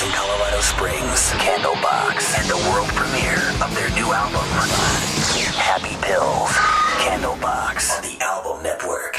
in Colorado Springs, Candlebox, and the world premiere of their new album, Happy Pills. Candlebox on the Album Network.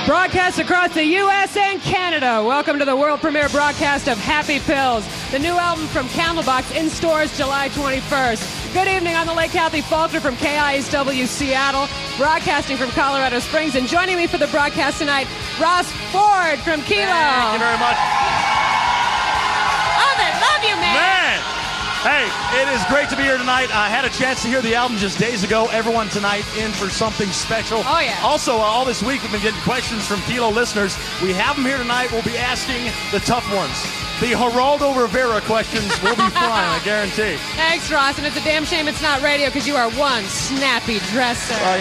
Broadcast across the U.S. and Canada. Welcome to the world premiere broadcast of Happy Pills, the new album from Candlebox, in stores July 21st. Good evening, I'm the late Kathy Faulkner from KISW Seattle, broadcasting from Colorado Springs, and joining me for the broadcast tonight, Ross Ford from Kilo. Thank you very much. Oh, they love you, man. Hey, it is great to be here tonight. I had a chance to hear the album just days ago. Everyone tonight in for something special. Oh, yeah. Also, all this week we've been getting questions from Kilo listeners. We have them here tonight. We'll be asking the tough ones. The Geraldo Rivera questions will be fine, I guarantee. Thanks, Ross, and it's a damn shame it's not radio because you are one snappy dresser. I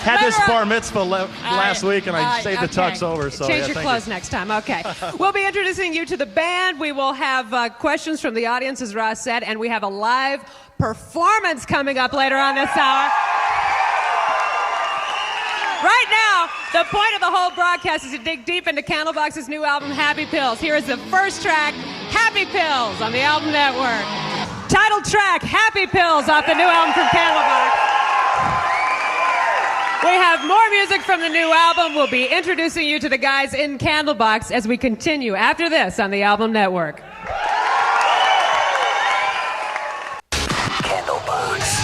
had this bar mitzvah last week, and I saved the tux over. So change your clothes next time. Okay. We'll be introducing you to the band. We will have questions from the audience, as Ross said, and we have a live performance coming up later on this hour. Right now, the point of the whole broadcast is to dig deep into Candlebox's new album, Happy Pills. Here is the first track, Happy Pills, on the Album Network. Title track, Happy Pills, off the new album from Candlebox. We have more music from the new album. We'll be introducing you to the guys in Candlebox as we continue after this on the Album Network. Candlebox.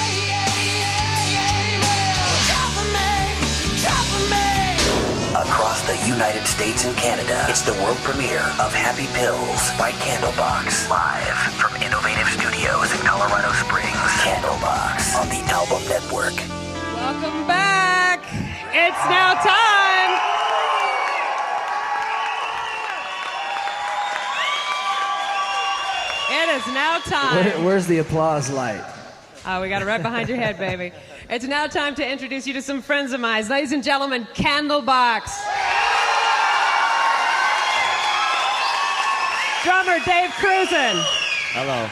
Across the United States and Canada, it's the world premiere of Happy Pills by Candlebox. Live from Innovative Studios in Colorado Springs. Candlebox on the Album Network. Welcome back. It's now time. It is now time. Where's the applause light? Oh, we got it right behind your head, baby. It's now time to introduce you to some friends of mine. Ladies and gentlemen, Candlebox. Drummer Dave Cruzen. Hello.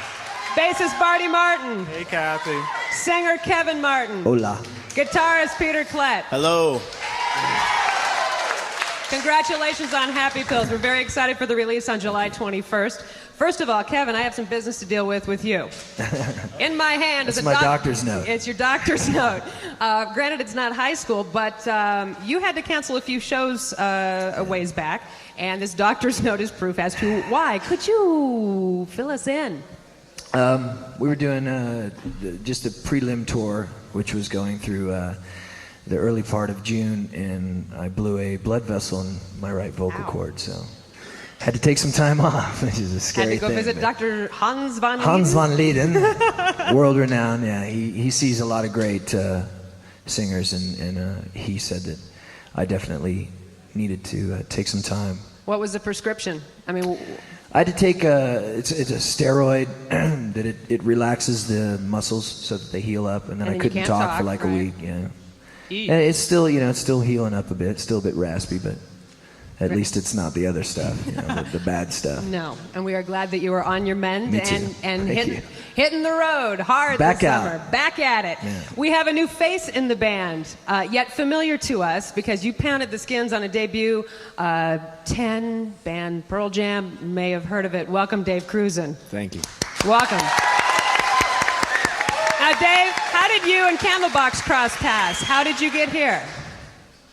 Bassist Barty Martin. Hey, Kathy. Singer Kevin Martin. Hola. Guitarist Peter Klett. Hello. Congratulations on Happy Pills. We're very excited for the release on July 21st. First of all, Kevin, I have some business to deal with you. In my hand is That's my doctor's note. It's your doctor's note. Granted, it's not high school, but you had to cancel a few shows a ways back, and this doctor's note is proof as to why. Could you fill us in? We were doing just a prelim tour, which was going through the early part of June, and I blew a blood vessel in my right vocal cord, so had to take some time off, which is a scary thing. Had to go visit Dr. Hans van Lieden? Hans van Lieden, world-renowned, yeah. He sees a lot of great singers, and he said that I definitely needed to take some time. What was the prescription? I mean... I had to take it's a steroid that it relaxes the muscles so that they heal up, and then I couldn't talk for like a week. Yeah, and it's still it's still healing up a bit. It's still a bit raspy, but at least it's not the other stuff, the bad stuff. No, and we are glad that you are on your mend and hitting the road hard Back this out. summer. Back at it. Yeah. We have a new face in the band, yet familiar to us because you pounded the skins on a debut 10 band Pearl Jam. You may have heard of it. Welcome, Dave Cruzen. Thank you. Welcome. Now, Dave, how did you and Candlebox cross paths? How did you get here?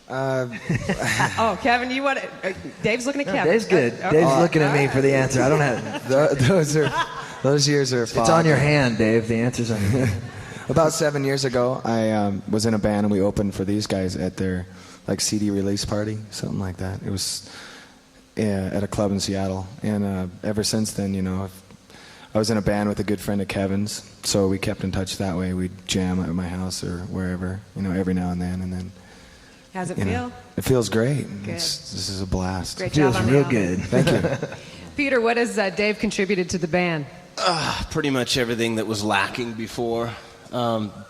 Oh, Kevin, you want to... Dave's looking at Kevin. Dave's good. Dave's looking at me for the answer. I don't have... Those years are It's on your hand, Dave. The answer's on your hand. About 7 years ago, I was in a band and we opened for these guys at their CD release party, something like that. It was at a club in Seattle, and ever since then, I was in a band with a good friend of Kevin's, so we kept in touch that way. We'd jam at my house or wherever, every now and then. How's it feel? It feels great. Good. This is a blast. Great Feels job on the real album. good. Thank you. Peter, what has Dave contributed to the band? Pretty much everything that was lacking before.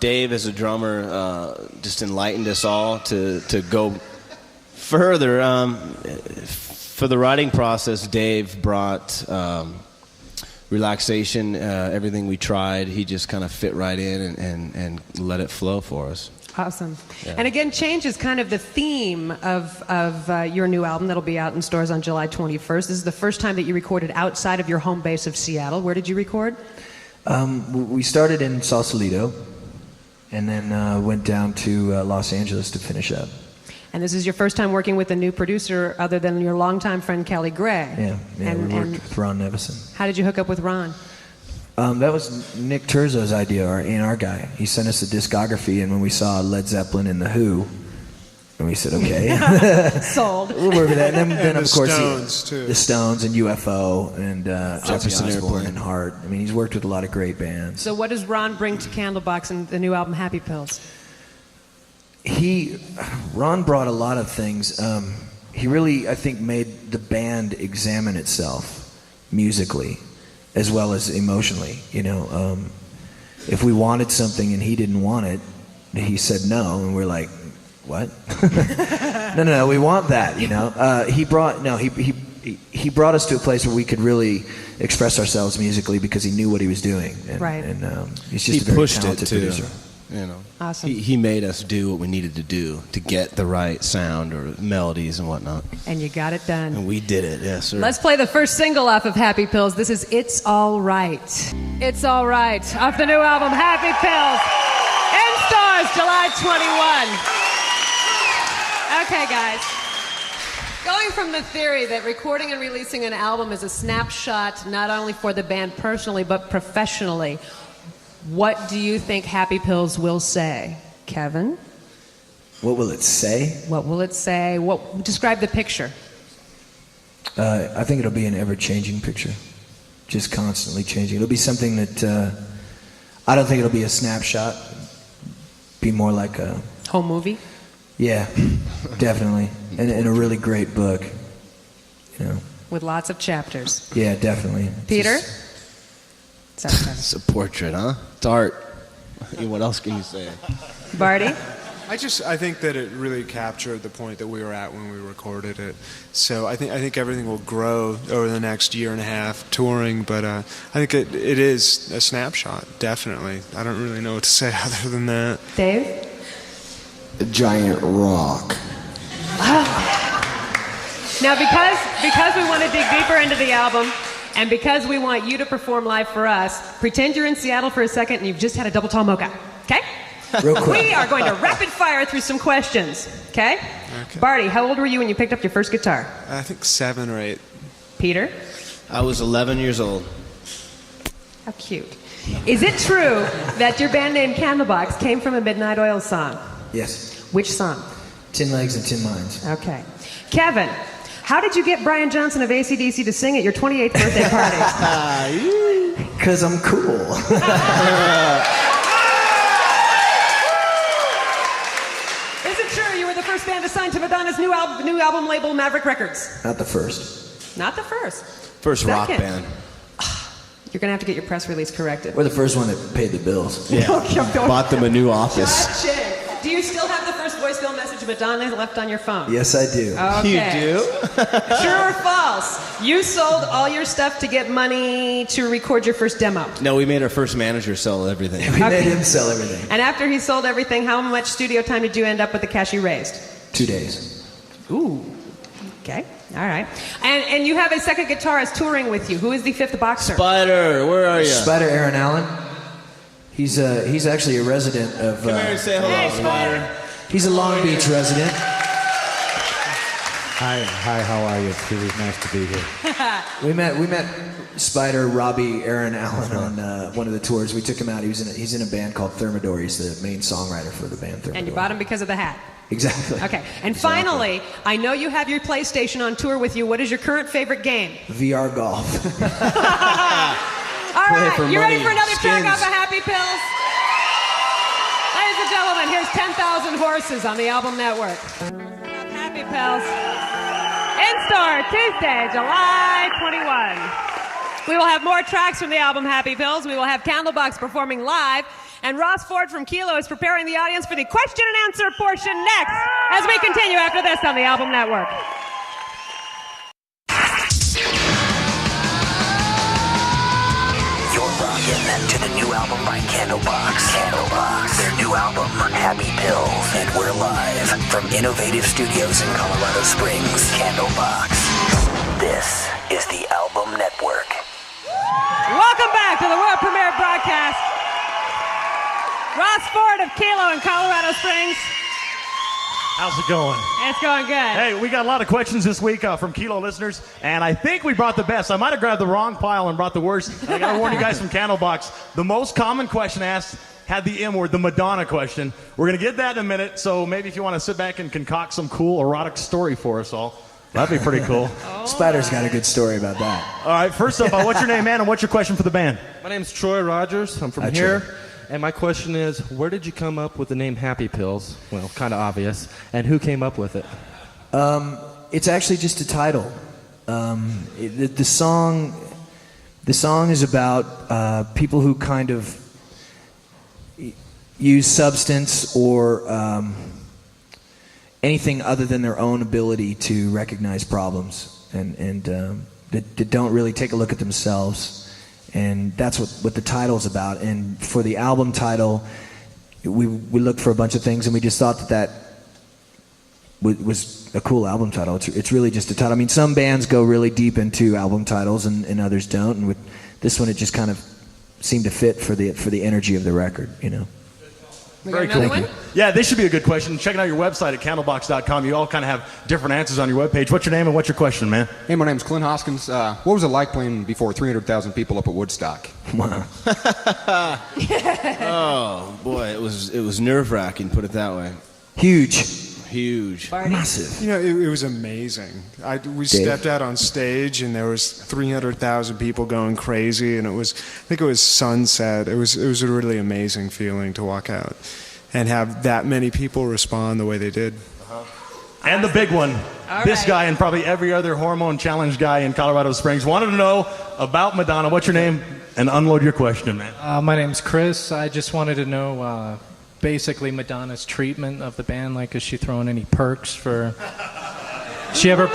Dave, as a drummer, just enlightened us all to go further. For the writing process, Dave brought relaxation. Everything we tried, he just kind of fit right in and let it flow for us. Awesome. Yeah. And again, change is kind of the theme of your new album that'll be out in stores on July 21st. This is the first time that you recorded outside of your home base of Seattle. Where did you record? We started in Sausalito and then went down to Los Angeles to finish up. And this is your first time working with a new producer other than your longtime friend Kelly Gray. Yeah, we worked with Ron Nevison. How did you hook up with Ron? That was Nick Terzo's idea, our A&R guy. He sent us a discography, and when we saw Led Zeppelin and The Who, and we said, okay. Sold. We'll work with that. And then of course, Stones, too. The Stones and UFO and Jefferson Osborne and Heart. I mean, he's worked with a lot of great bands. So what does Ron bring to Candlebox and the new album, Happy Pills? Ron brought a lot of things. He really, I think, made the band examine itself musically as well as emotionally. You know, if we wanted something and he didn't want it, he said no, and we're like, what? No, we want that. You know, he brought us to a place where we could really express ourselves musically because he knew what he was doing. And, right. And he's just a very talented producer. You know, awesome. He made us do what we needed to do to get the right sound or melodies and whatnot. And you got it done. And we did it, yes, sir. Let's play the first single off of Happy Pills. This is It's All Right. It's All Right, off the new album, Happy Pills. In stores, July 21. Okay, guys. Going from the theory that recording and releasing an album is a snapshot not only for the band personally, but professionally, what do you think Happy Pills will say? Kevin? What will it say? What will it say? Describe the picture. I think it'll be an ever-changing picture. Just constantly changing. It'll be something that I don't think it'll be a snapshot. Be more like a whole movie? Yeah, definitely. And a really great book. You know. With lots of chapters. Yeah, definitely. Peter? It's a portrait, huh? It's art. What else can you say? Barty? I think that it really captured the point that we were at when we recorded it. So I think everything will grow over the next year and a half touring, but I think it is a snapshot, definitely. I don't really know what to say other than that. Dave? A giant rock. Now, because we want to dig deeper into the album, and because we want you to perform live for us, pretend you're in Seattle for a second and you've just had a double tall mocha, okay? Real quick. We are going to rapid fire through some questions, okay? Barty, how old were you when you picked up your first guitar? I think 7 or 8. Peter? I was 11 years old. How cute. Is it true that your band name Candlebox came from a Midnight Oil song? Yes. Which song? Tin Legs and Tin Minds. Okay. Kevin, how did you get Brian Johnson of AC/DC to sing at your 28th birthday party? Because I'm cool. Is it true you were the first band to sign to Madonna's new album label, Maverick Records? Not the first. Not the first. First rock Second. band. You're going to have to get your press release corrected. We're the first one that paid the bills. Yeah. Bought them a new office. Do you still have the first voicemail message Madonna left on your phone? Yes, I do. Okay. You do? True or false? You sold all your stuff to get money to record your first demo. No, we made our first manager sell everything. We made him sell everything. And after he sold everything, how much studio time did you end up with the cash you raised? 2 days. Ooh. Okay. All right. And you have a second guitarist touring with you. Who is the fifth boxer? Spider, where are you? Spider Aaron Allen. He's actually a resident of. Come here and say hello, Hey, Spider. He's a Long Beach resident. Hi, how are you? It's really nice to be here. We met Spider, Robbie, Aaron Allen on one of the tours. We took him out. He's in a band called Thermidor. He's the main songwriter for the band Thermidor. And you bought him because of the hat. Exactly. Okay. And finally, I know you have your PlayStation on tour with you. What is your current favorite game? VR golf. All right. for You ready money, for another track skins. off of Happy Pills? Ladies and gentlemen, here's 10,000 Horses on the Album Network. Happy Pills. In store Tuesday, July 21. We will have more tracks from the album Happy Pills. We will have Candlebox performing live. And Ross Ford from Kilo is preparing the audience for the question and answer portion next as we continue after this on the Album Network. You're rocking to the new album by Candlebox. Candlebox. Their new album, Happy Pills, and we're live from Innovative Studios in Colorado Springs, Candlebox. This is the Album Network. Welcome back to the world premiere broadcast. Ross Ford of Kilo in Colorado Springs. How's it going? It's going good. Hey, we got a lot of questions this week from Kilo listeners, and I think we brought the best. I might have grabbed the wrong pile and brought the worst. I got to warn you guys from Candlebox. The most common question asked had the M word, the Madonna question. We're going to get that in a minute, so maybe if you want to sit back and concoct some cool erotic story for us all, that'd be pretty cool. Spider's got a good story about that. All right, first up, what's your name, man, and what's your question for the band? My name's Troy Rogers. I'm from here. Troy. And my question is, where did you come up with the name Happy Pills? Well, kind of obvious. And who came up with it? It's actually just a title. The song is about people who kind of use substance or anything other than their own ability to recognize problems, and that don't really take a look at themselves. And that's what the title's about. And for the album title, we looked for a bunch of things, and we just thought that was a cool album title. It's really just a title. I mean, some bands go really deep into album titles, and others don't. And with this one, it just kind of seemed to fit for the energy of the record, you know. Very cool. Yeah, this should be a good question. Checking out your website at candlebox.com. You all kind of have different answers on your webpage. What's your name and what's your question, man? Hey, my name's Clint Hoskins. What was it like playing before 300,000 people up at Woodstock? Wow. Oh, boy, it was nerve-wracking, put it that way. Huge. Massive. You know, it was amazing. We stepped out on stage, and there was 300,000 people going crazy, and I think it was sunset. It was a really amazing feeling to walk out and have that many people respond the way they did. And the big one, this guy and probably every other hormone challenge guy in Colorado Springs wanted to know about Madonna. What's your name? And unload your question, man. My name's Chris. I just wanted to know basically Madonna's treatment of the band. Like, is she throwing any perks for... She ever,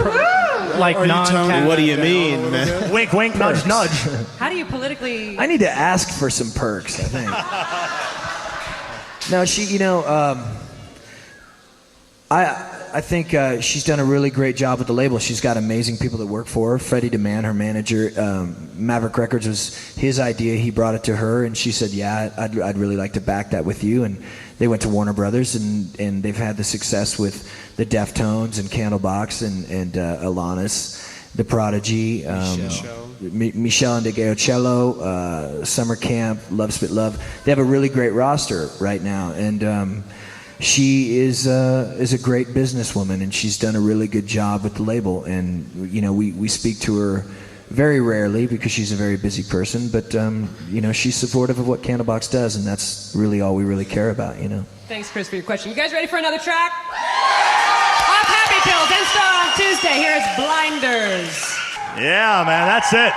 like, non-cash... What do you mean, man? Wink, wink, nudge, nudge. How do you politically... I need to ask for some perks, I think. No, she, I think she's done a really great job with the label. She's got amazing people that work for her. Freddie DeMann, her manager, Maverick Records was his idea. He brought it to her, and she said, yeah, I'd really like to back that with you. And they went to Warner Brothers, and they've had the success with the Deftones and Candlebox and Alanis, The Prodigy, Michelle and DeGeocello, Summer Camp, Love Spit Love. They have a really great roster right now, and she is a great businesswoman, and she's done a really good job with the label. And we speak to her very rarely because she's a very busy person, but she's supportive of what Candlebox does, and that's really all we really care about. Thanks, Chris, for your question. You guys ready for another track? Off Happy Pills, install on Tuesday. Here is Blinders. Yeah, man, that's it.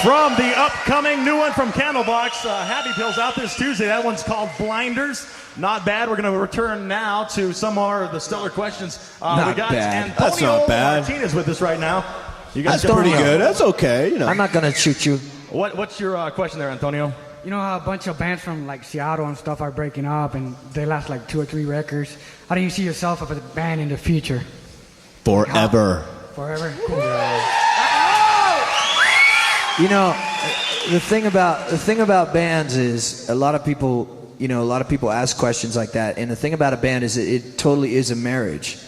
From the upcoming new one from Candlebox, Happy Pills out this Tuesday. That one's called Blinders. Not bad. We're going to return now to some more of the stellar questions. Not we got bad. Antonio That's not bad. Martinez with us right now. You guys That's pretty good. That's okay. I'm not going to shoot you. What's your question there, Antonio? You know how a bunch of bands from like Seattle and stuff are breaking up and they last like 2 or 3 records? How do you see yourself as a band in the future? Forever. Forever? Cool. The thing about bands is a lot of people ask questions like that, and the thing about a band is it totally is a marriage.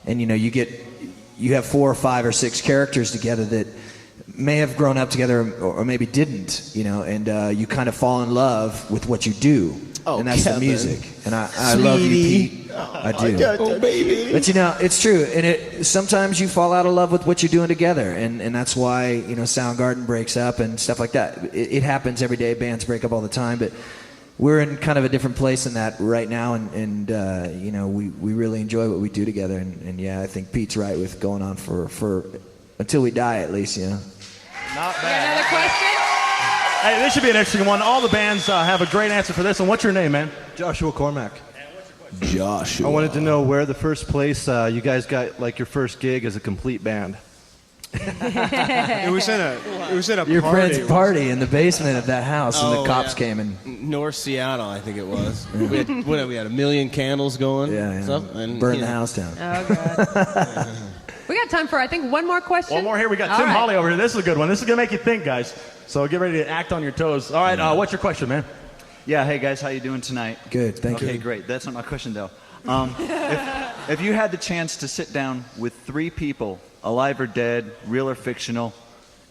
And you have 4 or 5 or 6 characters together that may have grown up together or maybe didn't, and you kind of fall in love with what you do. Oh, and that's Kevin. The music. And I love you, Pete. I do. Baby. But it's true. And sometimes you fall out of love with what you're doing together, and that's why Soundgarden breaks up and stuff like that. It happens every day. Bands break up all the time, but we're in kind of a different place in that right now, and we really enjoy what we do together. And yeah, I think Pete's right with going on for until we die, at least. Not bad. Another question? Hey, this should be an interesting one. All the bands have a great answer for this. And what's your name, man? Joshua Cormack. Joshua. I wanted to know where the first place you guys got, like, your first gig as a complete band. It was at a Your party. friend's party in the basement of that house, and the cops came in. North Seattle, I think it was. we had 1 million candles going. Yeah. And, burn the house down. Oh, God. We got time for, I think, one more question. One more here. We got Tim Holly over here. This is a good one. This is going to make you think, guys. So get ready to act on your toes. All right, what's your question, man? Yeah, hey, guys, how you doing tonight? Good, thank you. Okay, great. That's not my question, though. If you had the chance to sit down with 3 people, alive or dead, real or fictional,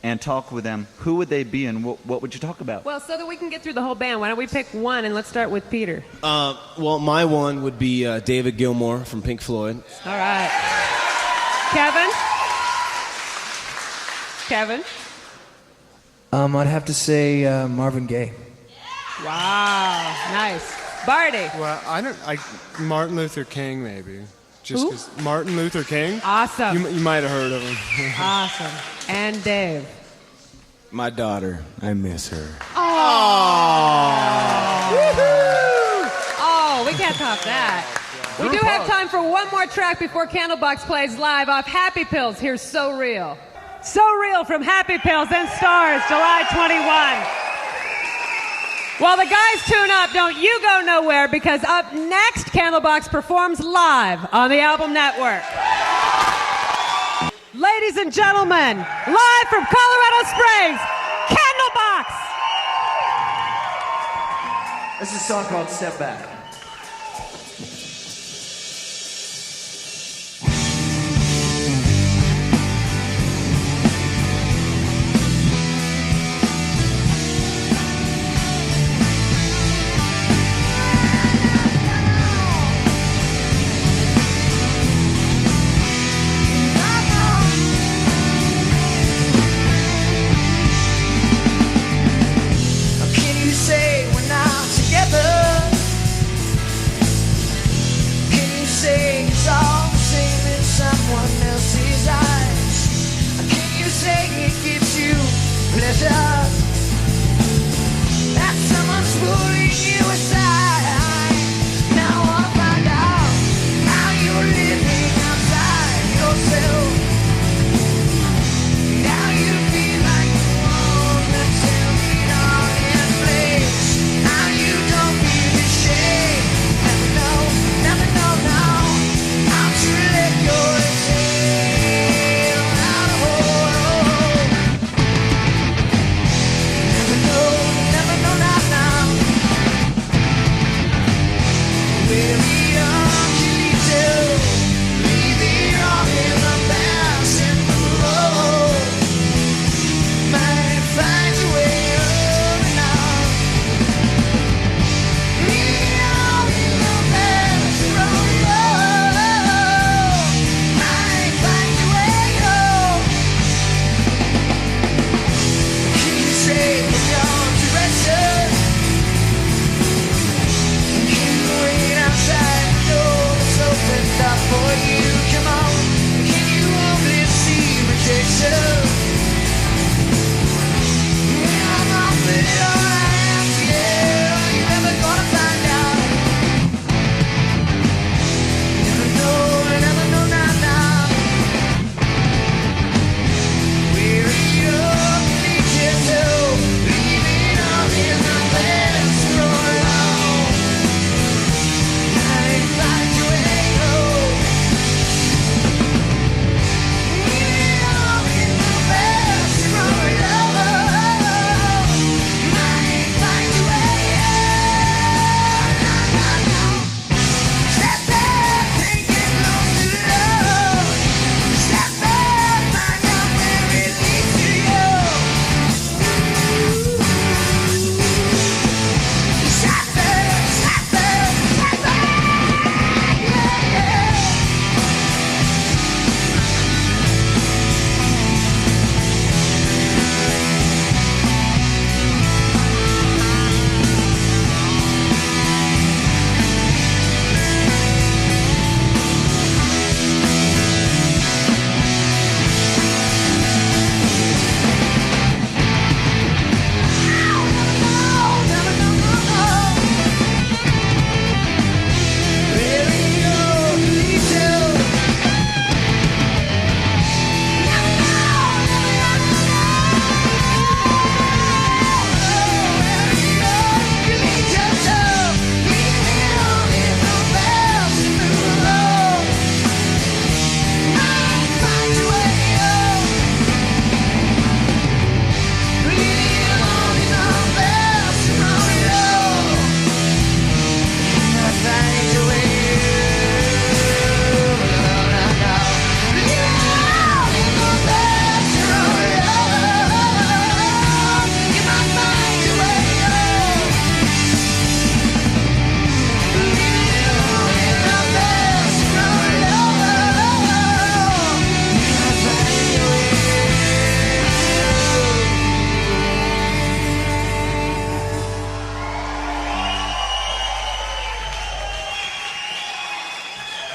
and talk with them, who would they be and what would you talk about? Well, so that we can get through the whole band, why don't we pick one, and let's start with Peter. Well, my one would be David Gilmour from Pink Floyd. All right. Kevin? I'd have to say Marvin Gaye. Wow, nice. Barty? Well, Martin Luther King, maybe. Just Who? 'cause Martin Luther King. Awesome. You might have heard of him. Awesome. And Dave? My daughter, I miss her. Oh, we can't top that. We do have time for one more track before Candlebox plays live off Happy Pills. Here's So Real. So Real from Happy Pills and Stars, July 21. While the guys tune up, don't you go nowhere, because up next, Candlebox performs live on the Album Network. Ladies and gentlemen, live from Colorado Springs, Candlebox! This is a song called Step Back. Can you say we're not together?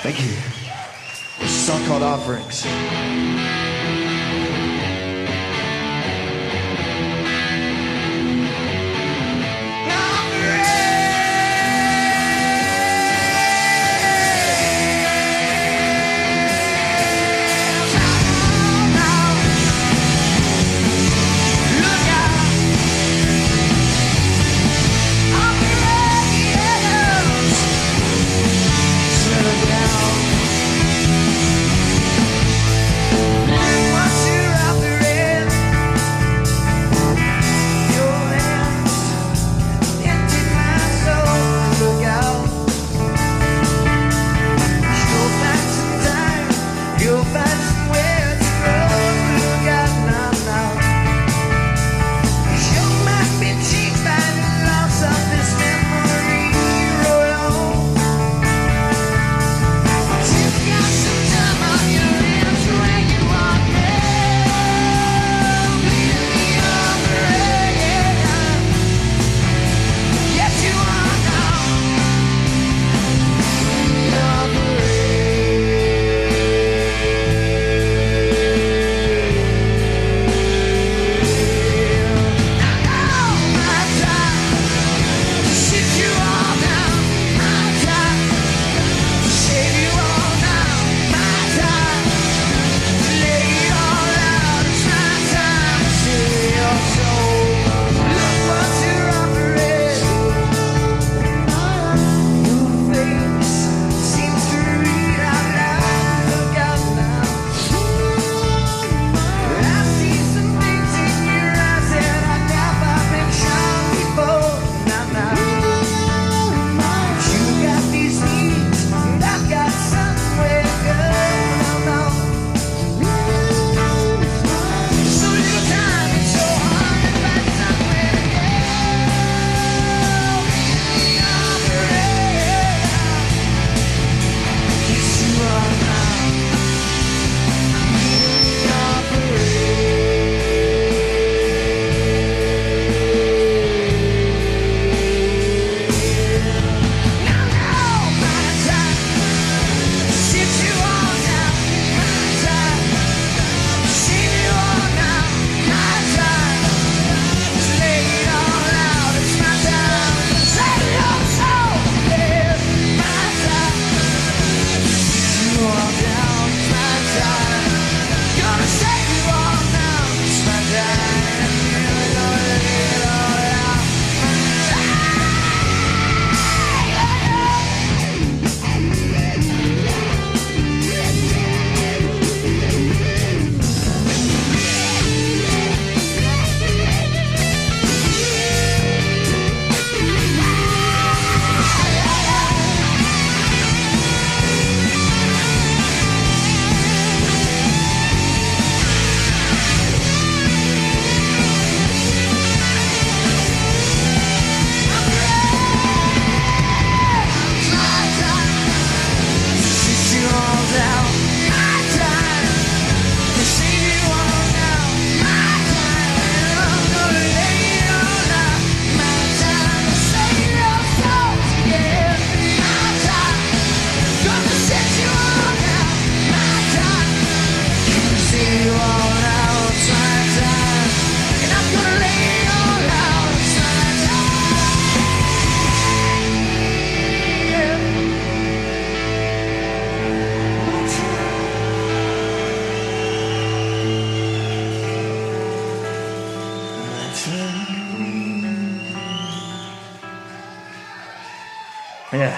Thank you. It's a song called Offerings. Yeah.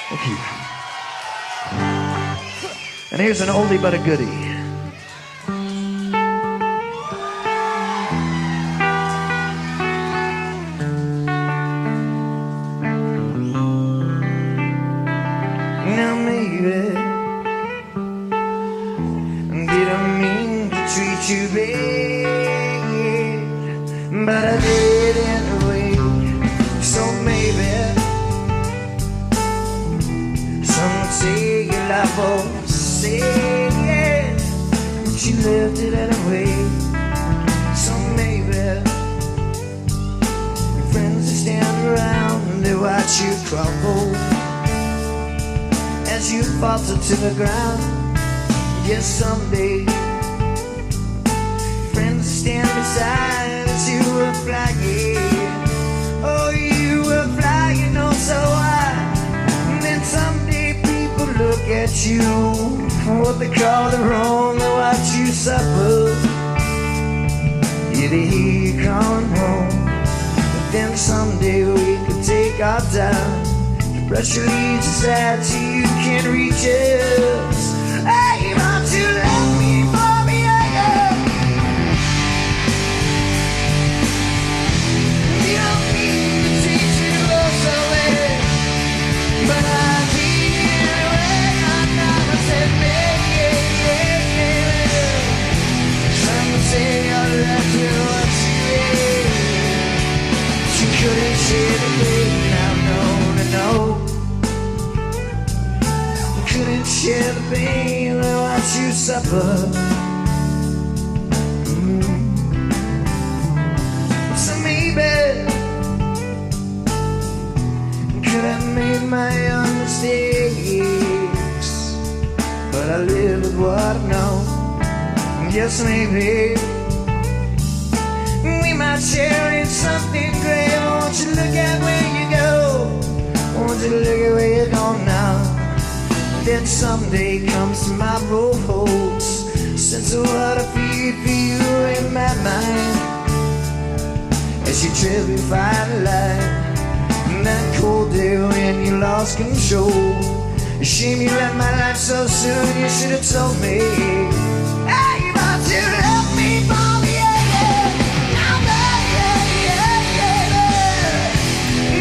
Thank you. And here's an oldie but a goodie. Now maybe didn't mean to treat you bad, but I did anyway. So maybe some would say your life was sad, but you lived it anyway. So maybe your friends that stand around and they watch you crumble as as you falter to the ground. Yes, someday friends stand beside as you were flying. Oh, you were flying oh so high. And then someday people look at you for what they call the wrong. They watch you suffer. Yeah, they hear you calling home. But then someday we can take our time. The pressure leads us out till you can't reach us. Hey, won't you let me for me, yeah. You don't need to teach you so well, but I did anyway. I never said yeah. Some would say I left you what you is. She couldn't share the pain, now no. Couldn't share the pain or watch you suffer. So maybe could have made my own mistakes, but I live with what I know. Yes, maybe we might share in something great. Won't you look at where you go? Won't you look at where you're going now? Then someday comes to my roads, sense of what I feel for you in my mind. As you trip and find a light, and that cold day when you lost control. A shame you left my life so soon, you should have told me. Hey, but you left me for me, yeah. Now that, yeah.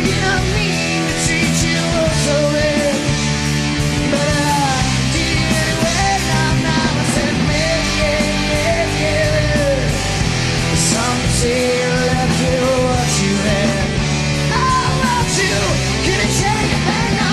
You don't mean to treat you so well, but I did anyway. Now I said, yeah. Some say you left you what you had. I want you, couldn't share your pain, no.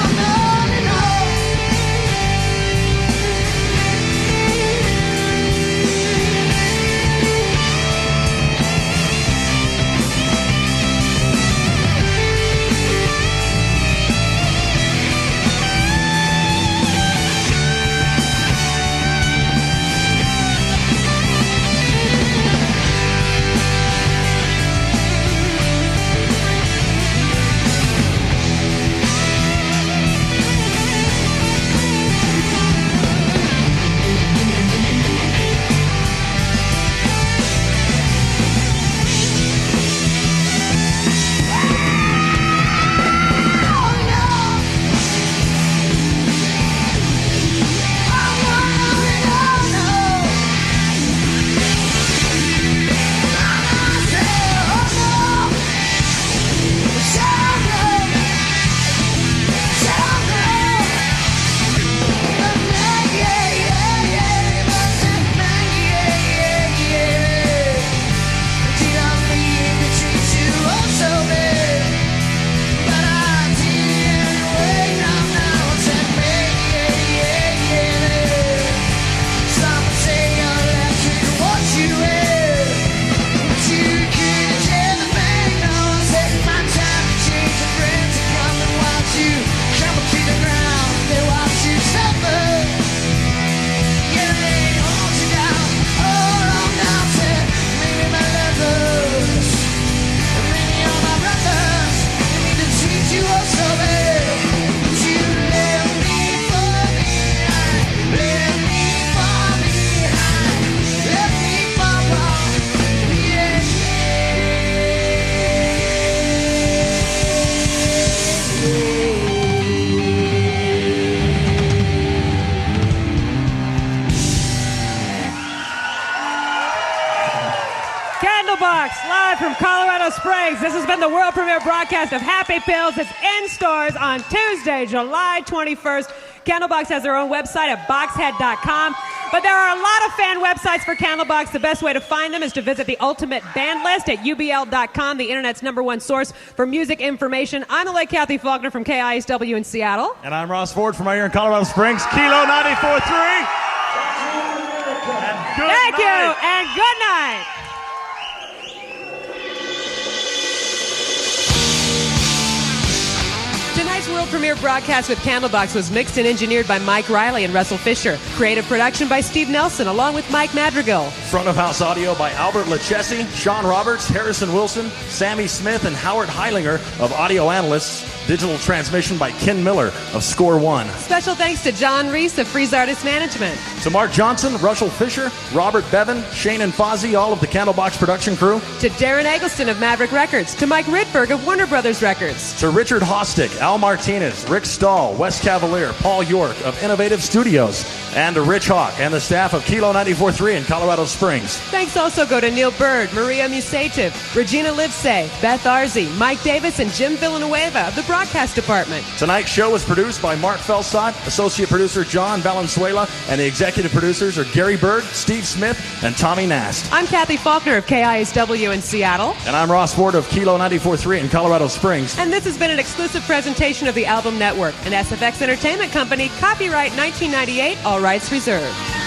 Candlebox, live from Colorado Springs. This has been the world premiere broadcast of Happy Pills. It's in stores on Tuesday, July 21st. Candlebox has their own website at boxhead.com. But there are a lot of fan websites for Candlebox. The best way to find them is to visit the Ultimate Band List at ubl.com, the internet's #1 source for music information. I'm the late Kathy Faulkner from KISW in Seattle. And I'm Ross Ford from right here in Colorado Springs, Kilo 94.3. Thank you, and good night. Tonight's Tonight's world premiere broadcast with Candlebox was mixed and engineered by Mike Riley and Russell Fisher. Creative production by Steve Nelson, along with Mike Madrigal. Front of house audio by Albert Lachesi, Sean Roberts, Harrison Wilson, Sammy Smith, and Howard Heilinger of Audio Analysts. Digital transmission by Ken Miller of Score One. Special thanks to John Reese of Freeze Artist Management. To Mark Johnson, Russell Fisher, Robert Bevan, Shane and Fozzie, all of the Candlebox production crew. To Darren Eggleston of Maverick Records. To Mike Ridberg of Warner Brothers Records. To Richard Hostick, Al Martinez, Rick Stahl, Wes Cavalier, Paul York of Innovative Studios. And to Rich Hawk and the staff of Kilo 94.3 in Colorado Springs. Thanks also go to Neil Bird, Maria Musachev, Regina Livesay, Beth Arzi, Mike Davis, and Jim Villanueva of the Broadcast Department. Tonight's show was produced by Mark Felstott, associate producer John Valenzuela, and the executive producers are Gary Bird, Steve Smith, and Tommy Nast. I'm Kathy Faulkner of KISW in Seattle. And I'm Ross Ford of Kilo 94.3 in Colorado Springs. And this has been an exclusive presentation of the Album Network, an SFX Entertainment Company, copyright 1998, all rights reserved.